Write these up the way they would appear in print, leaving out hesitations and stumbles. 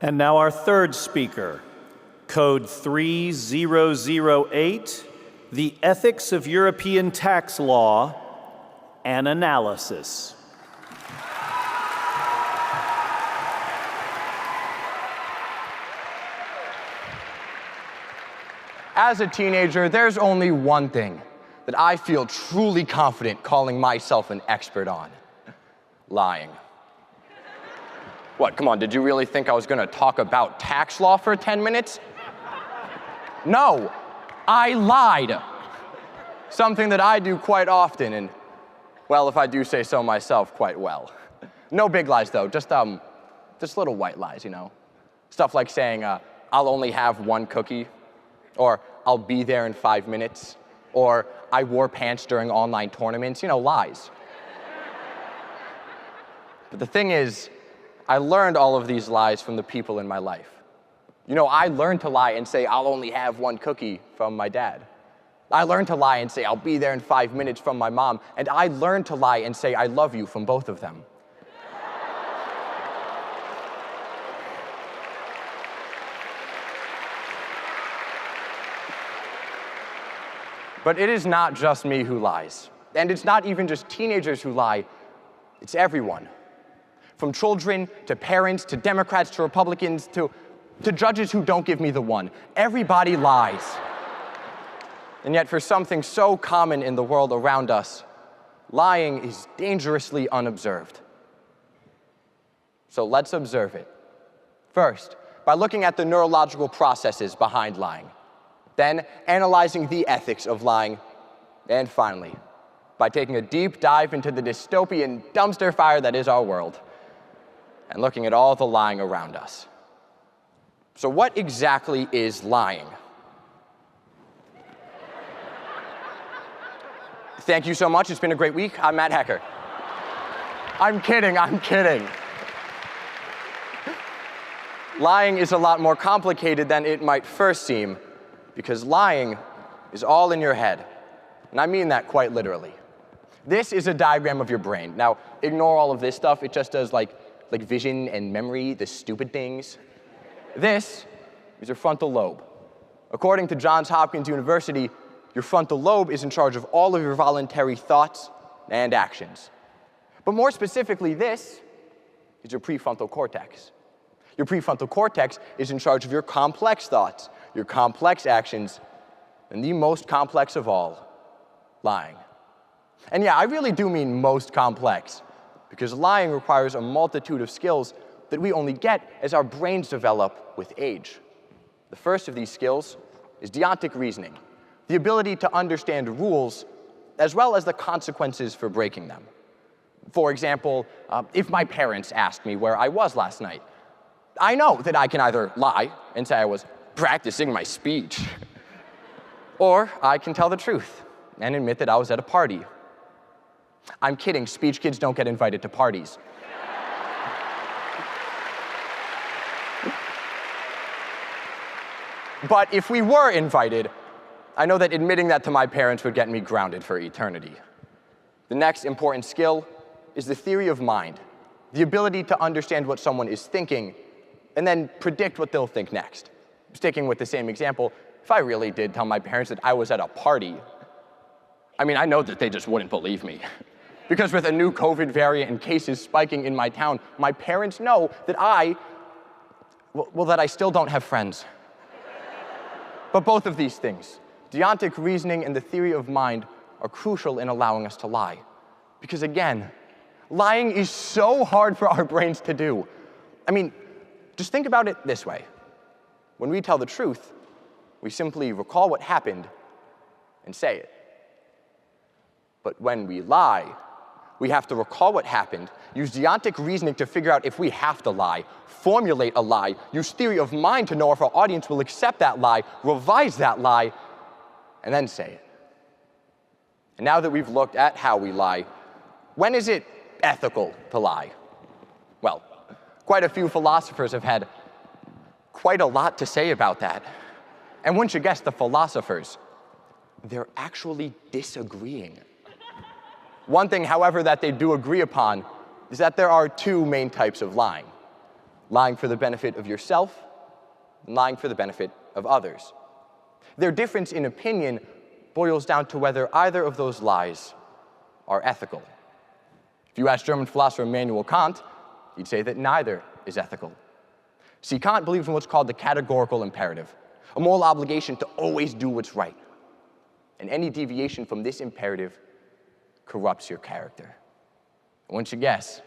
And now our third speaker, Code 3008, The Ethics of European Tax Law, an Analysis. As a teenager, there's only one thing that I feel truly confident calling myself an expert on: lying. What, come on, did you really think I was gonna talk about tax law for 10 minutes? No, I lied. Something that I do quite often, and, well, if I do say so myself, quite well. No big lies, though, just little white lies, you know? Stuff like saying, I'll only have one cookie, or I'll be there in 5 minutes, or I wore pants during online tournaments, you know, lies. But the thing is, I learned all of these lies from the people in my life. You know, I learned to lie and say I'll only have one cookie from my dad. I learned to lie and say I'll be there in 5 minutes from my mom, and I learned to lie and say I love you from both of them. But it is not just me who lies. And it's not even just teenagers who lie, it's everyone. From children, to parents, to Democrats, to Republicans, to judges who don't give me the one. Everybody lies. And yet for something so common in the world around us, lying is dangerously unobserved. So let's observe it. First, by looking at the neurological processes behind lying. Then, analyzing the ethics of lying. And finally, by taking a deep dive into the dystopian dumpster fire that is our world, and looking at all the lying around us. So what exactly is lying? Thank you so much. It's been a great week. I'm Matt Hecker. I'm kidding. Lying is a lot more complicated than it might first seem, because lying is all in your head. And I mean that quite literally. This is a diagram of your brain. Now, ignore all of this stuff. It just does like vision and memory, the stupid things. This is your frontal lobe. According to Johns Hopkins University, your frontal lobe is in charge of all of your voluntary thoughts and actions. But more specifically, this is your prefrontal cortex. Your prefrontal cortex is in charge of your complex thoughts, your complex actions, and the most complex of all, lying. And yeah, I really do mean most complex, because lying requires a multitude of skills that we only get as our brains develop with age. The first of these skills is deontic reasoning, the ability to understand rules as well as the consequences for breaking them. For example, if my parents asked me where I was last night, I know that I can either lie and say I was practicing my speech, or I can tell the truth and admit that I was at a party. I'm kidding, speech kids don't get invited to parties. But if we were invited, I know that admitting that to my parents would get me grounded for eternity. The next important skill is the theory of mind, the ability to understand what someone is thinking and then predict what they'll think next. Sticking with the same example, if I really did tell my parents that I was at a party, I mean, I know that they just wouldn't believe me. Because with a new COVID variant and cases spiking in my town, my parents know that that I still don't have friends. But both of these things, deontic reasoning and the theory of mind, are crucial in allowing us to lie. Because again, lying is so hard for our brains to do. I mean, just think about it this way. When we tell the truth, we simply recall what happened and say it. But when we lie, we have to recall what happened, use deontic reasoning to figure out if we have to lie, formulate a lie, use theory of mind to know if our audience will accept that lie, revise that lie, and then say it. And now that we've looked at how we lie, when is it ethical to lie? Well, quite a few philosophers have had quite a lot to say about that. And wouldn't you guess, the philosophers, they're actually disagreeing. One thing, however, that they do agree upon is that there are two main types of lying. lying for the benefit of yourself and lying for the benefit of others. Their difference in opinion boils down to whether either of those lies are ethical. If you ask German philosopher Immanuel Kant, he'd say that neither is ethical. See, Kant believes in what's called the categorical imperative, a moral obligation to always do what's right. And any deviation from this imperative corrupts your character. And once you guess,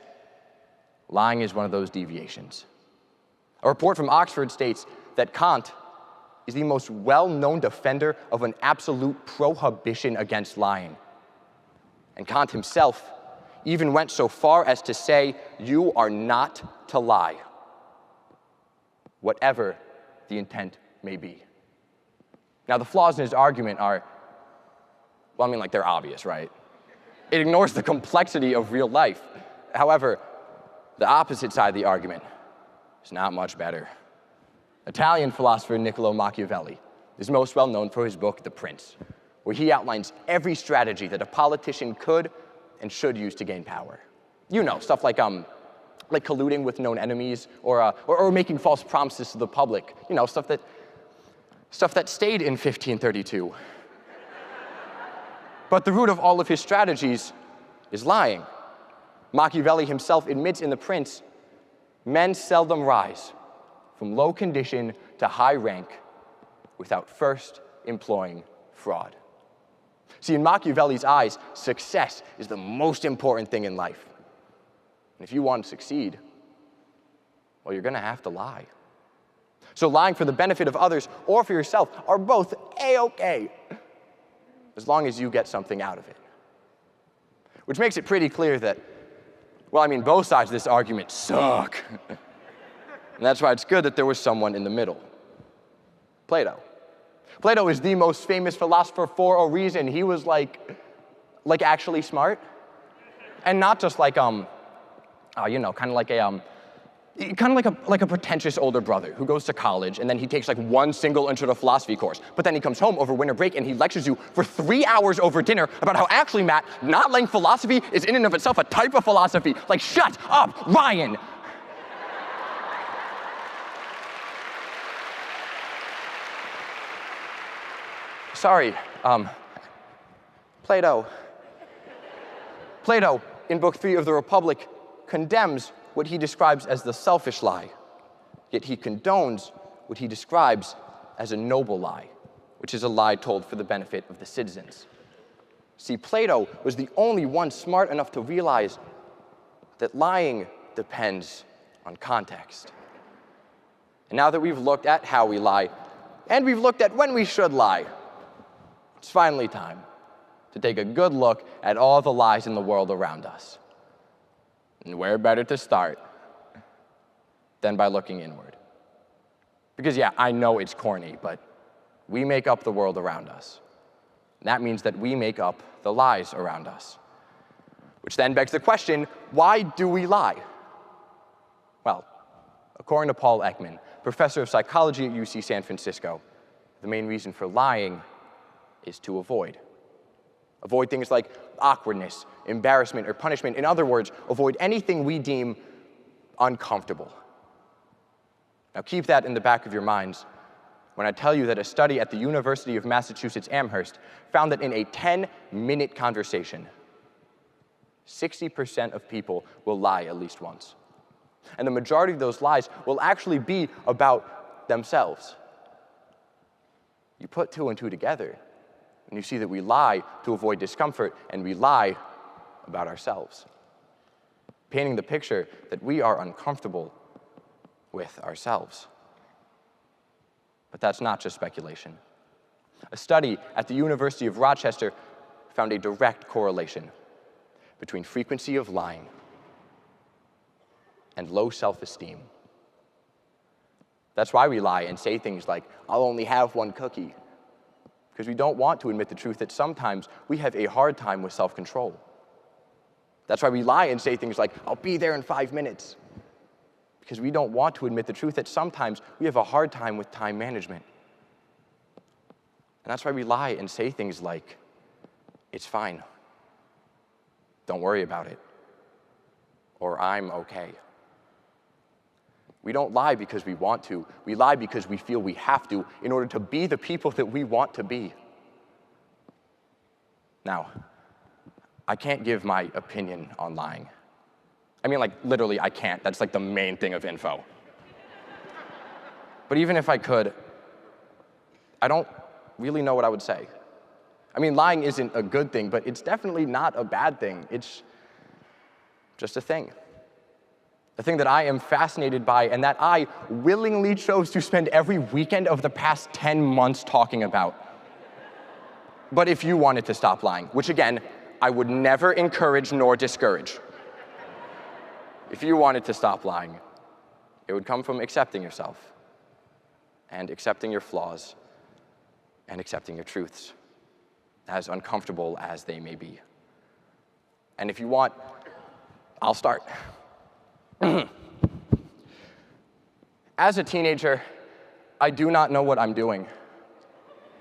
lying is one of those deviations. A report from Oxford states that Kant is the most well-known defender of an absolute prohibition against lying. And Kant himself even went so far as to say, "You are not to lie, whatever the intent may be." Now, the flaws in his argument are, well, I mean, like, they're obvious, right? It ignores the complexity of real life. However, the opposite side of the argument is not much better. Italian philosopher Niccolo Machiavelli is most well known for his book, The Prince, where he outlines every strategy that a politician could and should use to gain power. You know, stuff like colluding with known enemies or making false promises to the public. You know, stuff that stayed in 1532. But the root of all of his strategies is lying. Machiavelli himself admits in The Prince, men seldom rise from low condition to high rank without first employing fraud. See, in Machiavelli's eyes, success is the most important thing in life. And if you want to succeed, well, you're going to have to lie. So lying for the benefit of others or for yourself are both A-okay, as long as you get something out of it. Which makes it pretty clear that, well, I mean, both sides of this argument suck. And that's why it's good that there was someone in the middle. Plato. Plato is the most famous philosopher for a reason. He was like actually smart. And not just like, kind of like a pretentious older brother who goes to college and then he takes like one single intro to philosophy course. But then he comes home over winter break and he lectures you for 3 hours over dinner about how actually, Matt, not liking philosophy is in and of itself a type of philosophy. Like, shut up, Ryan. Sorry, Plato, in Book 3 of the Republic, condemns what he describes as the selfish lie, yet he condones what he describes as a noble lie, which is a lie told for the benefit of the citizens. See, Plato was the only one smart enough to realize that lying depends on context. And now that we've looked at how we lie, and we've looked at when we should lie, it's finally time to take a good look at all the lies in the world around us. And where better to start than by looking inward? Because yeah, I know it's corny, but we make up the world around us. And that means that we make up the lies around us. Which then begs the question, why do we lie? Well, according to Paul Ekman, professor of psychology at UC San Francisco, the main reason for lying is to avoid. Avoid things like awkwardness, embarrassment, or punishment. In other words, avoid anything we deem uncomfortable. Now keep that in the back of your minds when I tell you that a study at the University of Massachusetts Amherst found that in a 10-minute conversation, 60% of people will lie at least once. And the majority of those lies will actually be about themselves. You put two and two together, and you see that we lie to avoid discomfort, and we lie about ourselves, painting the picture that we are uncomfortable with ourselves. But that's not just speculation. A study at the University of Rochester found a direct correlation between frequency of lying and low self-esteem. That's why we lie and say things like, "I'll only have one cookie," because we don't want to admit the truth that sometimes we have a hard time with self-control. That's why we lie and say things like, "I'll be there in 5 minutes," because we don't want to admit the truth that sometimes we have a hard time with time management. And that's why we lie and say things like, "It's fine. Don't worry about it," or "I'm okay." We don't lie because we want to. We lie because we feel we have to in order to be the people that we want to be. Now, I can't give my opinion on lying. I mean, like, literally, I can't. That's like the main thing of info. But even if I could, I don't really know what I would say. I mean, lying isn't a good thing, but it's definitely not a bad thing. It's just a thing. A thing that I am fascinated by and that I willingly chose to spend every weekend of the past 10 months talking about. But if you wanted to stop lying, which again, I would never encourage nor discourage. If you wanted to stop lying, it would come from accepting yourself and accepting your flaws and accepting your truths, as uncomfortable as they may be. And if you want, I'll start. As a teenager, I do not know what I'm doing.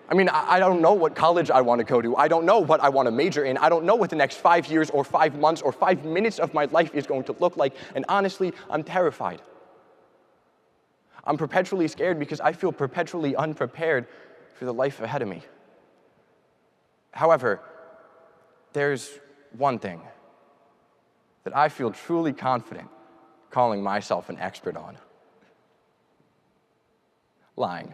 I mean, I don't know what college I want to go to. I don't know what I want to major in. I don't know what the next 5 years or 5 months or 5 minutes of my life is going to look like. And honestly, I'm terrified. I'm perpetually scared because I feel perpetually unprepared for the life ahead of me. However, there's one thing that I feel truly confident calling myself an expert on: lying.